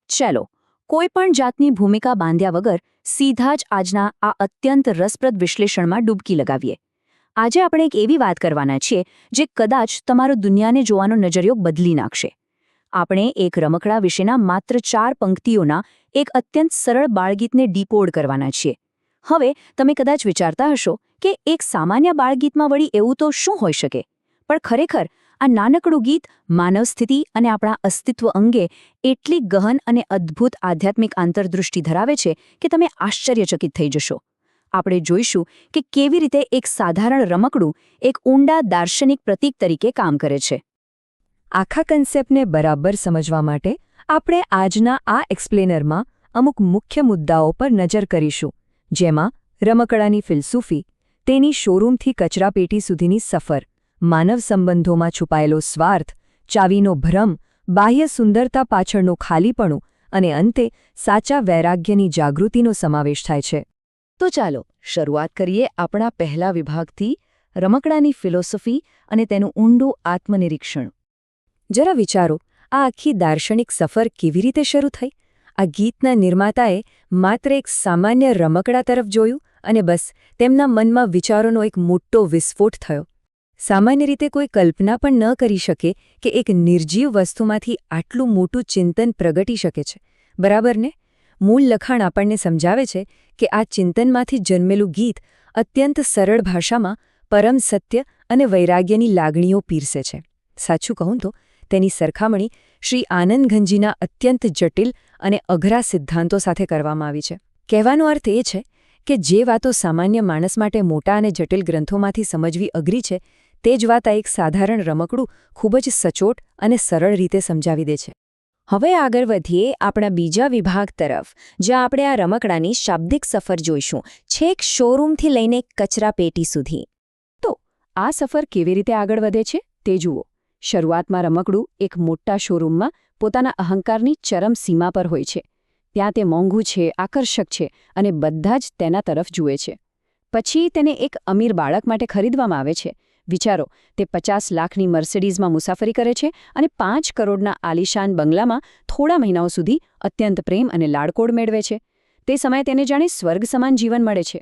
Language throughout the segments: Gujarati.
ચાલો કોઈ પણ જાતની ભૂમિકા બાંધ્યા વગર સીધા જ આજના આ અત્યંત રસપ્રદ વિશ્લેષણમાં ડૂબકી લગાવીએ. આજે આપણે એક એવી વાત કરવાના છીએ જે કદાચ તમારો દુનિયાને જોવાનો નજરિયો બદલી નાખશે. આપણે એક રમકડા વિશેના માત્ર 4 પંક્તિઓના એક અત્યંત સરળ બાળગીતને ડીકોડ કરવાના છીએ. હવે તમે કદાચ વિચારતા હશો કે એક સામાન્ય બાળગીતમાં વળી એવું તો શું હોઈ શકે, પણ ખરેખર આ નાનકડું ગીત માનવ સ્થિતિ અને આપણા અસ્તિત્વ અંગે એટલી ગહન અને અદ્ભુત આધ્યાત્મિક આંતરદૃષ્ટિ ધરાવે છે કે તમે આશ્ચર્યચકિત થઈ જશો. આપણે જોઈશું કે કેવી રીતે એક સાધારણ રમકડું એક ઊંડા દાર્શનિક પ્રતીક તરીકે કામ કરે છે. આખા કન્સેપ્ટને બરાબર સમજવા માટે આપણે આજના આ એક્સપ્લેનરમાં અમુક મુખ્ય મુદ્દાઓ પર નજર કરીશું, જેમાં રમકડાની ફિલસૂફી, તેની શોરૂમથી કચરાપેટી સુધીની સફર, માનવ સંબંધોમાં છુપાયેલો સ્વાર્થ, ચાવીનો ભ્રમ, બાહ્ય સુંદરતા પાછળનું ખાલીપણું અને અંતે સાચા વૈરાગ્યની જાગૃતિનો સમાવેશ થાય છે. તો ચાલો શરૂઆત કરીએ આપણા પહેલા વિભાગથી, રમકડાની ફિલોસોફી અને તેનું ઊંડું આત્મનિરીક્ષણ. જરા વિચારો, આ આખી દાર્શનિક સફર કેવી રીતે શરૂ થઈ? આ ગીતના નિર્માતાએ માત્ર એક સામાન્ય રમકડા તરફ જોયું અને બસ તેમના મનમાં વિચારોનો એક મોટો વિસ્ફોટ થયો. સામાન્ય રીતે કોઈ કલ્પના પણ ન કરી શકે કે એક નિર્જીવ વસ્તુમાંથી આટલું મોટું ચિંતન પ્રગટી શકે છે, બરાબર ને? મૂળ લખાણ આપણને સમજાવે છે કે આ ચિંતનમાંથી જન્મેલું ગીત અત્યંત સરળ ભાષામાં પરમ સત્ય અને વૈરાગ્યની લાગણીઓ પીરસે છે. સાચું કહું તો તેની સરખામણી શ્રી આનંદઘનજીના અત્યંત જટિલ અને અઘરા સિદ્ધાંતો સાથે કરવામાં આવી છે. કહેવાનો અર્થ એ છે કે જે વાતો સામાન્ય માણસ માટે મોટા અને જટિલ ગ્રંથોમાંથી સમજવી અઘરી છે, તે જ વાત આ એક સાધારણ રમકડું ખૂબ જ સચોટ અને સરળ રીતે સમજાવી દે છે. હવે આગળ વધીએ આપણા બીજા વિભાગ તરફ, જ્યાં આપણે આ રમકડાની શાબ્દિક સફર જોઈશું, છેક શોરૂમથી લઈને કચરાપેટી સુધી. તો આ સફર કેવી રીતે આગળ વધે છે તે જુઓ. શરૂઆતમાં રમકડું એક મોટા શોરૂમમાં પોતાના અહંકારની ચરમ સીમા પર હોય છે. ત્યાં તે મોંઘું છે, આકર્ષક છે અને બધા જ તેના તરફ જુએ છે. પછી તેને એક અમીર બાળક માટે ખરીદવામાં આવે છે. વિચારો, તે 50 લાખની મર્સિડીઝમાં મુસાફરી કરે છે અને 5 કરોડના આલિશાન બંગલામાં થોડા મહિનાઓ સુધી અત્યંત પ્રેમ અને લાડકોડ મેળવે છે. તે સમયે તેને જાણે સ્વર્ગ સમાન જીવન મળે છે.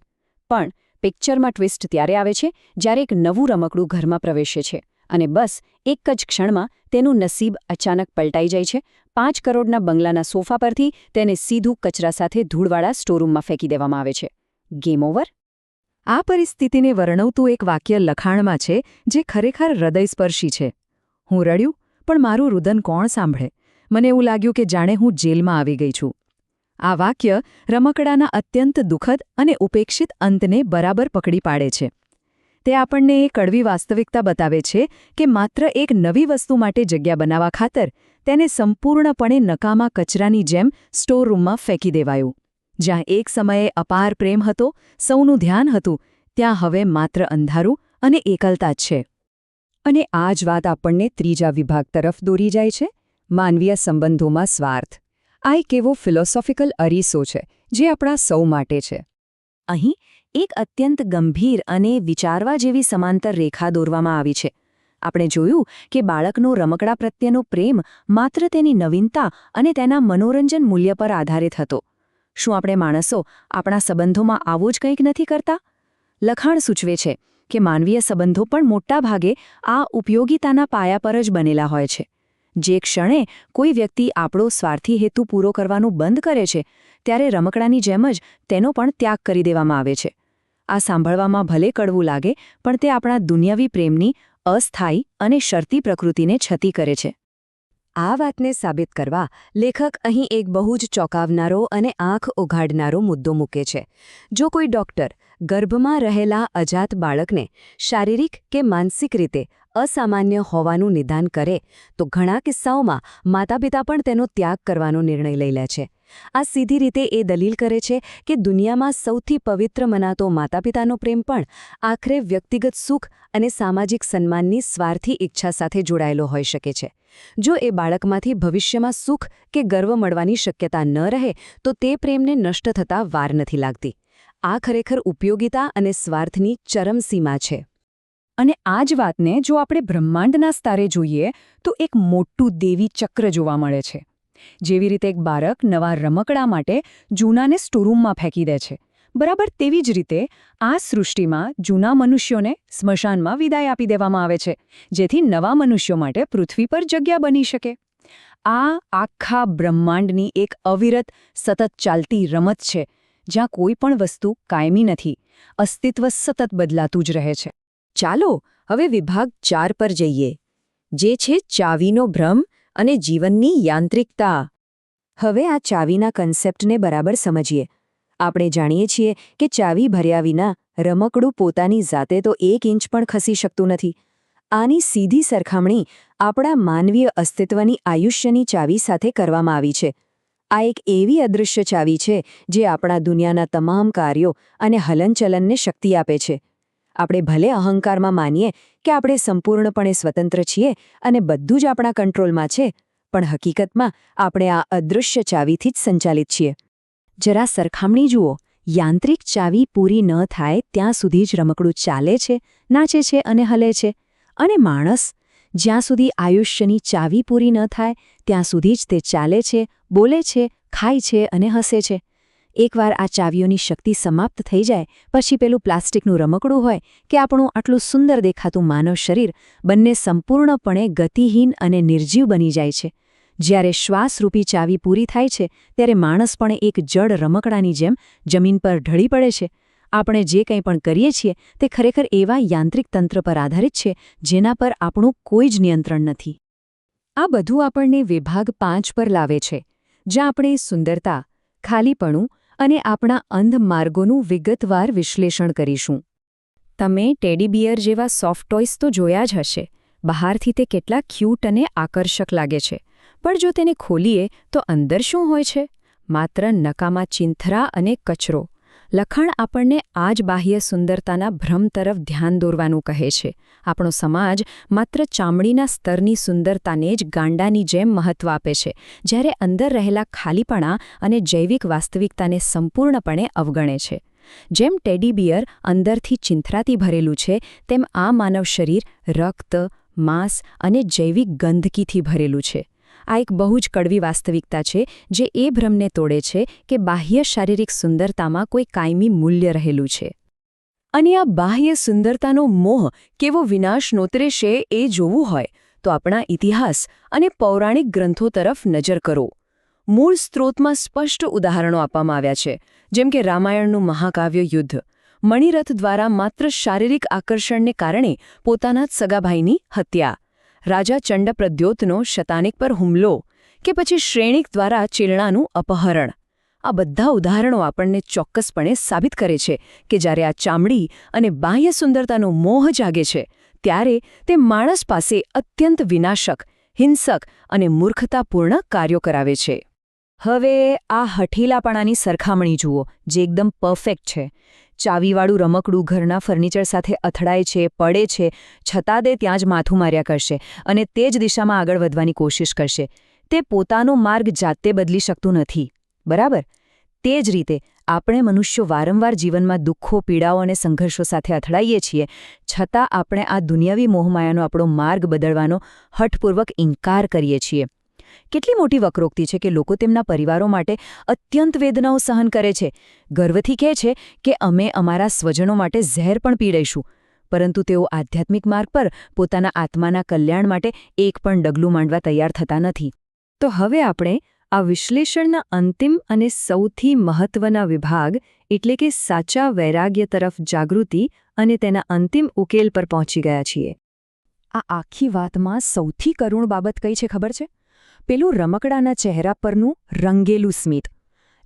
પણ પિક્ચરમાં ટ્વિસ્ટ ત્યારે આવે છે જ્યારે એક નવું રમકડું ઘરમાં પ્રવેશે છે અને બસ એક જ ક્ષણમાં તેનું નસીબ અચાનક પલટાઈ જાય છે. 5 કરોડના બંગલાના સોફા પરથી તેને સીધું કચરા સાથે ધૂળવાળા સ્ટોરરૂમમાં ફેંકી દેવામાં આવે છે. Game over. આ પરિસ્થિતિને વર્ણવતું એક વાક્ય લખાણમાં છે જે ખરેખર હૃદયસ્પર્શી છે. હું રડ્યું, પણ મારું રુદન કોણ સાંભળે? મને એવું લાગ્યું કે જાણે હું જેલમાં આવી ગઈ છું. આ વાક્ય રમકડાના અત્યંત દુઃખદ અને ઉપેક્ષિત અંતને બરાબર પકડી પાડે છે. તે આપણને એ કડવી વાસ્તવિકતા બતાવે છે કે માત્ર એક નવી વસ્તુ માટે જગ્યા બનાવવા ખાતર તેને સંપૂર્ણપણે નકામા કચરાની જેમ સ્ટોરરૂમમાં ફેંકી દેવાયું. જ્યાં એક સમયે અપાર પ્રેમ હતો, સૌનું ધ્યાન હતું, ત્યાં હવે માત્ર અંધારું અને એકલતા જ છે. અને આ જ વાત આપણને ત્રીજા વિભાગ તરફ દોરી જાય છે, માનવીય સંબંધોમાં સ્વાર્થ. આ એક એવો ફિલોસોફિકલ અરીસો છે જે આપણા સૌ માટે છે. અહીં એક અત્યંત ગંભીર અને વિચારવા જેવી સમાંતર રેખા દોરવામાં આવી છે. આપણે જોયું કે બાળકનો રમકડા પ્રત્યેનો પ્રેમ માત્ર તેની નવીનતા અને તેના મનોરંજન મૂલ્ય પર આધારિત હતો. શું આપણે માણસો આપણા સંબંધોમાં આવું જ કંઈક નથી કરતા? લખાણ સૂચવે છે કે માનવીય સંબંધો પણ મોટા ભાગે આ ઉપયોગિતાના પાયા પર જ બનેલા હોય છે. જે ક્ષણે કોઈ વ્યક્તિ આપણો સ્વાર્થી હેતુ પૂરો કરવાનું બંધ કરે છે, ત્યારે રમકડાની જેમ જ તેનો પણ ત્યાગ કરી દેવામાં આવે છે. આ સાંભળવામાં ભલે કડવું લાગે, પણ તે આપણા દુનિયાવી પ્રેમની અસ્થાયી અને શરતી પ્રકૃતિને છતી કરે છે. આ વાતને સાબિત કરવા લેખક અહીં એક બહુ જ ચોંકાવનારો અને આંખ ઉઘાડનારો મુદ્દો મૂકે છે. જો કોઈ ડૉક્ટર ગર્ભમાં રહેલા અજાત બાળકને શારીરિક કે માનસિક રીતે અસામાન્ય હોવાનું નિદાન કરે, તો ઘણા કિસ્સાઓમાં માતાપિતા પણ તેનો ત્યાગ કરવાનો નિર્ણય લઈ લે છે. આ સીધી રીતે એ દલીલ કરે છે કે દુનિયામાં સૌથી પવિત્ર મનાતો માતાપિતાનો પ્રેમ પણ આખરે વ્યક્તિગત સુખ અને સામાજિક સન્માનની સ્વાર્થી ઈચ્છા સાથે જોડાયેલો હોઈ શકે છે. જો એ બાળકમાંથી ભવિષ્યમાં સુખ કે ગર્વ મળવાની શક્યતા ન રહે, તો તે પ્રેમને નષ્ટ થતાં વાર નથી લાગતી. આ ખરેખર ઉપયોગિતા અને સ્વાર્થની ચરમસીમા છે. અને આ જ વાતને જો આપણે બ્રહ્માંડના સ્તરે જોઈએ તો એક મોટું દેવી ચક્ર જોવા મળે છે. જેવી રીતે એક બાળક નવા રમકડા માટે જૂનાને સ્ટોરૂમમાં ફેંકી દે છે, બરાબર તેવી જ રીતે આ સૃષ્ટિમાં જૂના મનુષ્યોને સ્મશાનમાં વિદાય આપી દેવામાં આવે છે, જેથી નવા મનુષ્યો માટે પૃથ્વી પર જગ્યા બની શકે. આ આખા બ્રહ્માંડની એક અવિરત, સતત ચાલતી રમત છે, જ્યાં કોઈ પણ વસ્તુ કાયમી નથી, અસ્તિત્વ સતત બદલાતું જ રહે છે. ચાલો હવે વિભાગ 4 પર જઈએ, જે છે ચાવીનો ભ્રમ અને જીવનની યાંત્રિકતા. હવે આ ચાવીના કન્સેપ્ટને બરાબર સમજીએ. આપણે જાણીએ છીએ કે ચાવી ભર્યા વિના રમકડું પોતાની જાતે તો 1 ઇંચ પણ ખસી શકતું નથી. આની સીધી સરખામણી આપણા માનવીય અસ્તિત્વની આયુષ્યની ચાવી સાથે કરવામાં આવી છે. આ એક એવી અદૃશ્ય ચાવી છે જે આપણા દુનિયાના તમામ કાર્યો અને હલનચલનને શક્તિ આપે છે. આપણે ભલે અહંકારમાં માનીએ કે આપણે સંપૂર્ણપણે સ્વતંત્ર છીએ અને બધું જ આપણા કંટ્રોલમાં છે, પણ હકીકતમાં આપણે આ અદૃશ્ય ચાવીથી જ સંચાલિત છીએ. જરા સરખામણી જુઓ. યાંત્રિક ચાવી પૂરી ન થાય ત્યાં સુધી જ રમકડું ચાલે છે, નાચે છે અને હલે છે. અને માણસ, જ્યાં સુધી આયુષ્યની ચાવી પૂરી ન થાય ત્યાં સુધી જ તે ચાલે છે, બોલે છે, ખાય છે અને હસે છે. એકવાર આ ચાવીઓની શક્તિ સમાપ્ત થઈ જાય પછી પેલું પ્લાસ્ટિકનું રમકડું હોય કે આપણું આટલું સુંદર દેખાતું માનવ શરીર, બંને સંપૂર્ણપણે ગતિહીન અને નિર્જીવ બની જાય છે. જ્યારે શ્વાસરૂપી ચાવી પૂરી થાય છે ત્યારે માણસ પણ એક જડ રમકડાની જેમ જમીન પર ઢળી પડે છે. આપણે જે કંઈ પણ કરીએ છીએ તે ખરેખર એવા યાંત્રિક તંત્ર પર આધારિત છે જેના પર આપણું કોઈ જ નિયંત્રણ નથી. આ બધું આપણને વિભાગ 5 પર લાવે છે, જ્યાં આપણે સુંદરતા, ખાલીપણું અને આપણા અંધ માર્ગોનું વિગતવાર વિશ્લેષણ કરીશું. તમે ટેડી બિયર જેવા સોફ્ટ ટોયસ તો જોયા જ હશે. બહારથી તે કેટલા ક્યૂટ અને આકર્ષક લાગે છે, પણ જો તેને ખોલીએ તો અંદર શું હોય છે? માત્ર નકામા ચિંથરા અને કચરો. લખાણ આપણને આ જ બાહ્ય સુંદરતાના ભ્રમ તરફ ધ્યાન દોરવાનું કહે છે. આપણો સમાજ માત્ર ચામડીના સ્તરની સુંદરતાને જ ગાંડાની જેમ મહત્વ આપે છે, જ્યારે અંદર રહેલા ખાલીપણા અને જૈવિક વાસ્તવિકતાને સંપૂર્ણપણે અવગણે છે. જેમ ટેડી બિયર અંદરથી ચિંથરાથી ભરેલું છે, તેમ આ માનવ શરીર રક્ત, માંસ અને જૈવિક ગંદકીથી ભરેલું છે. આ એક બહુ જ કડવી વાસ્તવિકતા છે જે એ ભ્રમને તોડે છે કે બાહ્ય શારીરિક સુંદરતામાં કોઈ કાયમી મૂલ્ય રહેલું છે. અને આ બાહ્ય સુંદરતાનો મોહ કેવો વિનાશ નોતરે એ જોવું હોય તો આપણા ઇતિહાસ અને પૌરાણિક ગ્રંથો તરફ નજર કરો. મૂળ સ્ત્રોતમાં સ્પષ્ટ ઉદાહરણો આપવામાં આવ્યા છે, જેમ કે રામાયણનું મહાકાવ્ય યુદ્ધ. મણિરથ દ્વારા માત્ર શારીરિક આકર્ષણને કારણે પોતાના જ સગાભાઈની હત્યા, રાજા ચંડપ્રદ્યોતનો શતાનિક પર હુમલો, કે પછી શ્રેણિક દ્વારા ચીલણાનું અપહરણ. આ બધા ઉદાહરણો આપણને ચોક્કસપણે સાબિત કરે છે કે જ્યારે આ ચામડી અને બાહ્ય સુંદરતાનો મોહ જાગે છે, ત્યારે તે માણસ પાસે અત્યંત વિનાશક, હિંસક અને મૂર્ખતાપૂર્ણ કાર્યો કરાવે છે. હવે આ હઠીલાપણાની સરખામણી જુઓ, જે એકદમ પરફેક્ટ છે. ચાવીવાળું રમકડું ઘરના ફર્નિચર સાથે અથડાય છે, પડે છે, છતાં તે ત્યાં જ માથું માર્યા કરશે અને તે જ દિશામાં આગળ વધવાની કોશિશ કરશે. તે પોતાનો માર્ગ જાતે બદલી શકતું નથી, બરાબર? તે જ રીતે આપણે મનુષ્યો વારંવાર જીવનમાં દુઃખો, પીડાઓ અને સંઘર્ષો સાથે અથડાઈએ છીએ, છતાં આપણે આ દુનિયાવી મોહમાયાનો આપણો માર્ગ બદલવાનો હઠપૂર્વક ઇનકાર કરીએ છીએ. કેટલી મોટી વક્રોક્તિ છે કે લોકો તેમના પરિવારો માટે અત્યંત વેદનાઓ સહન કરે છે, ગર્વથી કહે છે કે અમે અમારા સ્વજનો માટે ઝેર પણ પી લઈશું, પરંતુ તેઓ આધ્યાત્મિક માર્ગ પર પોતાના આત્માના કલ્યાણ માટે એક પણ ડગલું માંડવા તૈયાર થતા નથી. તો હવે આપણે આ વિશ્લેષણના અંતિમ અને સૌથી મહત્વના વિભાગ એટલે કે સાચા વૈરાગ્ય તરફ જાગૃતિ અને તેના અંતિમ ઉકેલ પર પહોંચી ગયા છીએ. આ આખી વાતમાં સૌથી કરુણ બાબત કઈ છે ખબર છે? પેલું રમકડાના ચહેરા પરનું રંગેલું સ્મિત.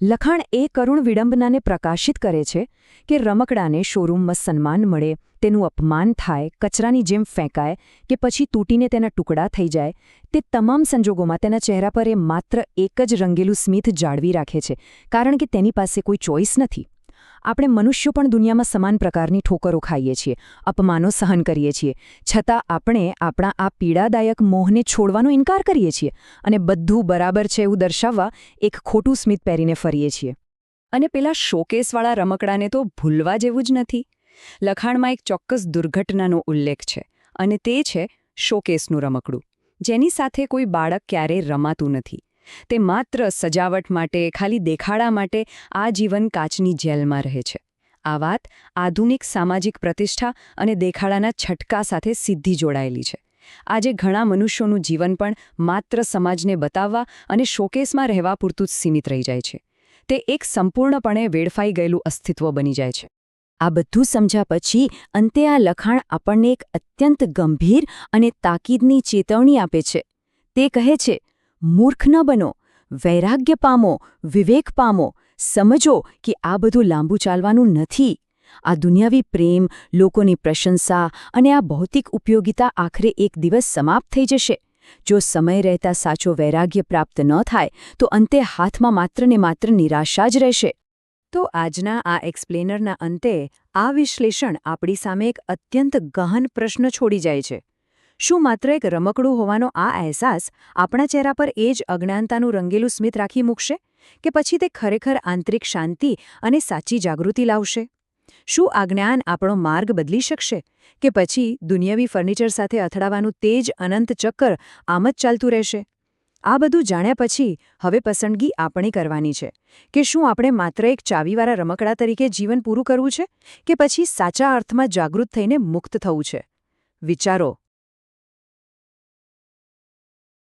લખાણ એ કરુણ વિડંબનાને પ્રકાશિત કરે છે કે રમકડાને શોરૂમમાં સન્માન મળે, તેનું અપમાન થાય, કચરાની જેમ ફેંકાય કે પછી તૂટીને તેના ટુકડા થઈ જાય, તે તમામ સંજોગોમાં તેના ચહેરા પર એ માત્ર એક જ રંગેલું સ્મિત જાળવી રાખે છે, કારણ કે તેની પાસે કોઈ ચોઇસ નથી. આપણે મનુષ્યો પણ દુનિયામાં સમાન પ્રકારની ઠોકરો ખાઈએ છીએ, અપમાનો સહન કરીએ છીએ, છતાં આપણે આપણા આ પીડાદાયક મોહને છોડવાનો ઇનકાર કરીએ છીએ અને બધું બરાબર છે એવું દર્શાવવા એક ખોટું સ્મિત પહેરીને ફરીએ છીએ. અને પેલા શોકેસવાળા રમકડાને તો ભૂલવા જેવું જ નથી. લખાણમાં એક ચોક્કસ દુર્ઘટનાનો ઉલ્લેખ છે, અને તે છે શોકેસનું રમકડું, જેની સાથે કોઈ બાળક ક્યારેય રમાતું નથી. તે માત્ર સજાવટ માટે, ખાલી દેખાડા માટે આ જીવન કાચની જેલમાં રહે છે. આ વાત આધુનિક સામાજિક પ્રતિષ્ઠા અને દેખાડાના છટકા સાથે સીધી જોડાયેલી છે. આજે ઘણા મનુષ્યોનું જીવન પણ માત્ર સમાજને બતાવવા અને શોકેસમાં રહેવા પૂરતું જ સીમિત રહી જાય છે. તે એક સંપૂર્ણપણે વેડફાઈ ગયેલું અસ્તિત્વ બની જાય છે. આ બધું સમજ્યા પછી અંતે આ લખાણ આપણને એક અત્યંત ગંભીર અને તાકીદની ચેતવણી આપે છે. તે કહે છે, મૂર્ખ ન બનો, વૈરાગ્ય પામો, વિવેક પામો, સમજો કે આ બધું લાંબુ ચાલવાનું નથી. આ દુનિયાવી પ્રેમ, લોકોની પ્રશંસા અને આ ભૌતિક ઉપયોગિતા આખરે એક દિવસ સમાપ્ત થઈ જશે. જો સમય રહેતા સાચો વૈરાગ્ય પ્રાપ્ત ન થાય તો અંતે હાથમાં માત્ર ને માત્ર નિરાશા જ રહેશે. તો આજના આ એક્સપ્લેનરના અંતે આ વિશ્લેષણ આપણી સામે એક અત્યંત ગહન પ્રશ્ન છોડી જાય છે. શું માત્ર એક રમકડું હોવાનો આ અહેસાસ આપણા ચહેરા પર એ જ અજ્ઞાનતાનું રંગેલું સ્મિત રાખી મૂકશે, કે પછી તે ખરેખર આંતરિક શાંતિ અને સાચી જાગૃતિ લાવશે? શું આ જ્ઞાન આપણો માર્ગ બદલી શકશે, કે પછી દુનિયાવી ફર્નિચર સાથે અથડાવાનું તે જ અનંત ચક્કર આમ જ ચાલતું રહેશે? આ બધું જાણ્યા પછી હવે પસંદગી આપણે કરવાની છે કે શું આપણે માત્ર એક ચાવીવાળા રમકડા તરીકે જીવન પૂરું કરવું છે, કે પછી સાચા અર્થમાં જાગૃત થઈને મુક્ત થવું છે? વિચારો.